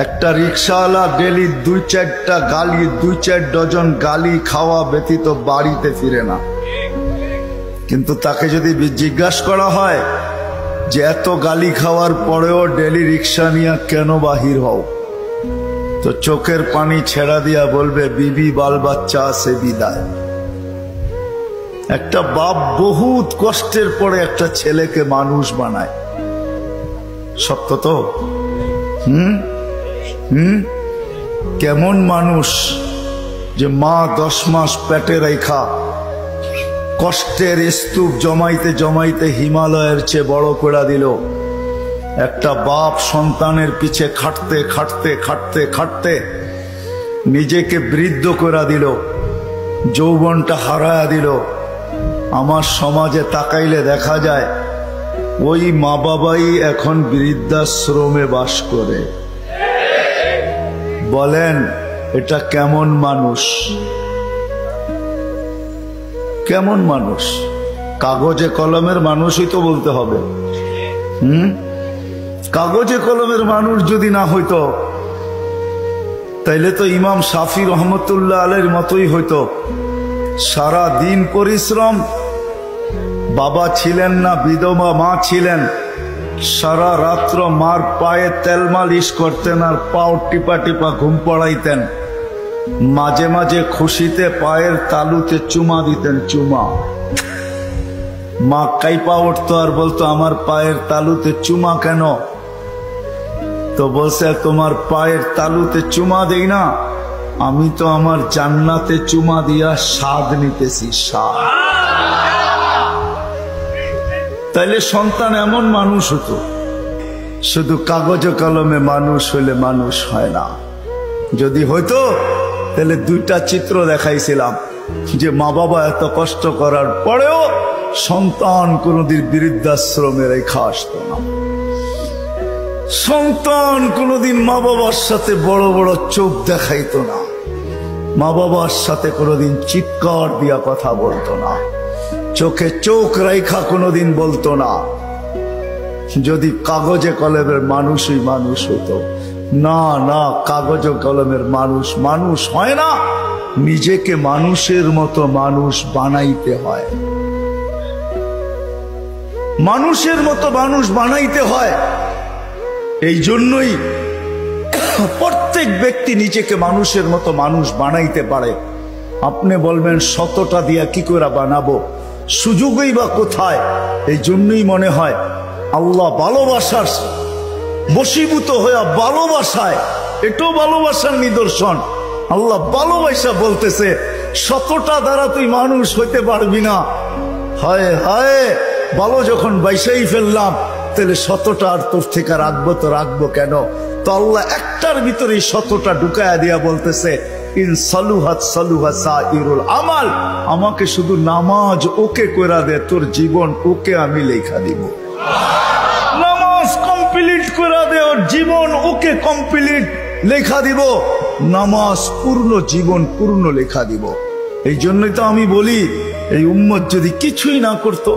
একটা রিক্সাওয়ালা ডেলি 2-4টা গালি, 2-4 ডজন গালি খাওয়া ব্যতীত বাড়িতে ফিরে না। কিন্তু তাকে যদি জিজ্ঞাসা করা হয় যে এত গালি খাওয়ার পরেও ডেলি রিক্সা নিয়ে কেন বাহির হও, তো চোখের পানি ছেড়া দিয়া বলবে বিবি বাল বাচ্চা আছে বিদায়। একটা বাপ বহুত কষ্টের পরে একটা ছেলেকে মানুষ বানায়, সত্য তো? কেমন মানুষ যে মা 10 মাস পেটে রেখা কষ্টের স্তূপ জমাইতে জমাইতে হিমালয়ের চেয়ে বড় করে দিল। একটা বাপ সন্তানের পিছে খাটতে খাটতে খাটতে খাটতে নিজেকে বৃদ্ধ করে দিল, যৌবনটা হারায়া দিল। আমার সমাজে তাকাইলে দেখা যায় ওই মা বাবাই এখন বৃদ্ধাশ্রমে বাস করে। বলেন এটা কেমন মানুষ? কেমন মানুষ? কাগজে কলমের মানুষই তো বলতে হবে। কাগজে কলমের মানুষ যদি না হইতো তাইলে তো ইমাম শাফি রহমতুল্লাহ আলাইহির মতোই হইতো। সারা দিন পরিশ্রম, বাবা ছিলেন না, বিধবা মা ছিলেন, সারা রাত্র মার পায়ে তেল মালিশ করতেন আর পাও টিপা টিপা ঘুম পড়াইতেন। মাঝে মাঝে খুশিতে পায়ের তালুতে চুমা দিতেন, চুমা। মা কাইপা উঠতো আর বলতো আমার পায়ের তালুতে চুমা কেন? তো বলছে তোমার পায়ের তালুতে চুমা দেই না, আমি তো আমার জান্নাতে চুমা দিয়া স্বাদ নিতেছি, স্বাদ। তাইলে সন্তান এমন মানুষ হতো। শুধু কাগজে কলমে মানুষ হইলে মানুষ হয় না। যদি হইতো তাহলে 2টা চিত্র দেখাইছিলাম যে মা বাবা এত কষ্ট করার পরেও সন্তান কোনদিন বৃদ্ধাশ্রমে রেখা আসতো না। সন্তান কোনদিন মা বাবার সাথে বড় বড় চোখ দেখাইতো না, মা বাবার সাথে কোনদিন চিৎকার দিয়া কথা বলতো না, চোখে চোখ রেখা কোনদিন বলতো না। যদি কাগজে কলমের মানুষই মানুষ হতো। না না, কাগজে কলমের মানুষ মানুষ হয় না, নিজেকে মানুষের মতো মানুষ বানাইতে হয়। মানুষের মতো মানুষ বানাইতে হয়। এই জন্যই প্রত্যেক ব্যক্তি নিজেকে মানুষের মতো মানুষ বানাইতে পারে। আপনি বলবেন 100টা দিয়া কি করে বানাবো, সুযোগই বা কোথায়? এই জন্যই মনে হয় আল্লাহ ভালোবাসার বশীভূত হয়ে ভালোবাসায়, এটাও ভালোবাসার নিদর্শন। আল্লাহ ভালোবাসা বলতেছে 100টা দ্বারা তুই মানুষ হইতে পারবি না। হায় হায়, ভালো যখন বাইসাই ফেললাম তাহলে 100টা আর তোর থেকে রাখবো তো রাখবো কেন? তো আল্লাহ একটার ভিতরে 100টা ঢুকায়া দিয়া বলতেছে ইন সালুহাত সালুহা সাইরুল আমাল, আমাকে শুধু নামাজ ওকে কইরা দে, তোর জীবন ওকে আমি লেখা দিব। নামাজ কমপ্লিট কইরা দে, ওর জীবন ওকে কমপ্লিট লেখা দিব। নামাজ পূর্ণ, জীবন পূর্ণ লেখা দিব। এই জন্যই তো আমি বলি এই উম্মত যদি কিছুই না করত,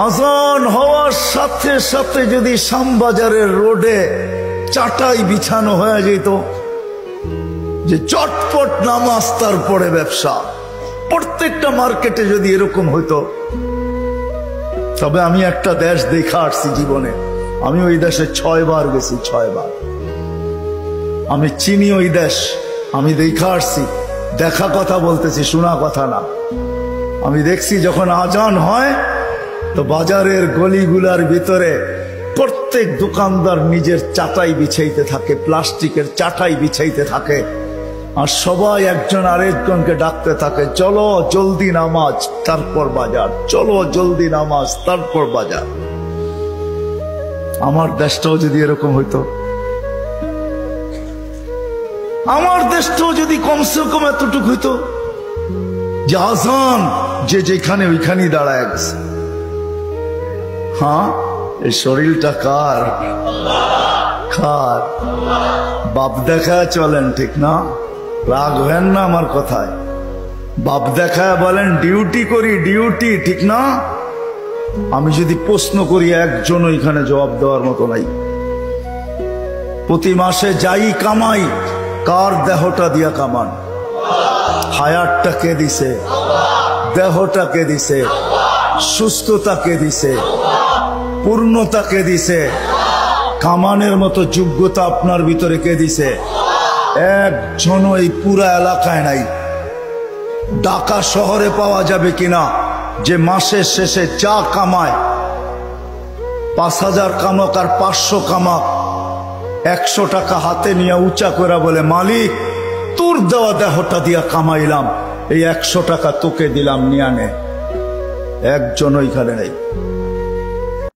আজান হওয়ার সাথে সাথে যদি শ্যামবাজারের রোডে চাটাই বিছানো হয়ে যেত যে চটপট নামাজ তারপরে ব্যবসা, প্রত্যেকটা মার্কেটে যদি এরকম হইতো। তবে আমি একটা দেশ দেখা আসছি জীবনে, আমি ওই দেশে 6 বার গেছি, 6 বার। আমি চিনি ওই দেশ, আমি দেখা আসছি। দেখা কথা বলতেছি, শোনা কথা না। আমি দেখছি যখন আজান হয় তো বাজারের গলিগুলার ভিতরে প্রত্যেক দোকানদার নিজের চাটাই বিছাইতে থাকে, প্লাস্টিকের চাটাই বিছাইতে থাকে, আর সবাই একজন আরেকজনকে ডাকতে থাকে চলো জলদি নামাজ তারপর বাজার, চলো জলদি নামাজ তারপর বাজার। আমার দেশটাও যদি এরকম হইতো, আমার দেশটাও যদি কমসে কম এতটুকু হইতো যে আজান যে যেখানে ওইখানেই দাঁড়ায় গেছে। হ্যাঁ, এই শরীরটা কার? কার? বাপ দেখায় চলেন, ঠিক না? রাগ হেন না আমার কথায়। বাপ দেখায় বলেন ডিউটি করি, ডিউটি, ঠিক না? আমি যদি প্রশ্ন করি একজন এখানে জবাব দেওয়ার মতো নাই। প্রতি মাসে যাই কামাই কার দেহটা দিয়া কামান? হায়াতটা কে দিছে? দেহটা কে দিছে? সুস্থতা কে দিছে? পূর্ণতা কে দিছে? কামানের মতো যোগ্যতা আপনার ভিতরে কে দিছে? একজন এই পুরা এলাকায় নাই। ঢাকা শহরে পাওয়া যাবে কিনা যে মাসের শেষে যা কামায়, 5,000 কামাক আর 500 কামাক, 100 টাকা হাতে নিয়ে উঁচা করে বলে, মালিক তোর দেওয়া দেহটা দিয়া কামাইলাম, এই 100 টাকা তোকে দিলাম, নিয়ে নে। একজন ওইখানে নেই।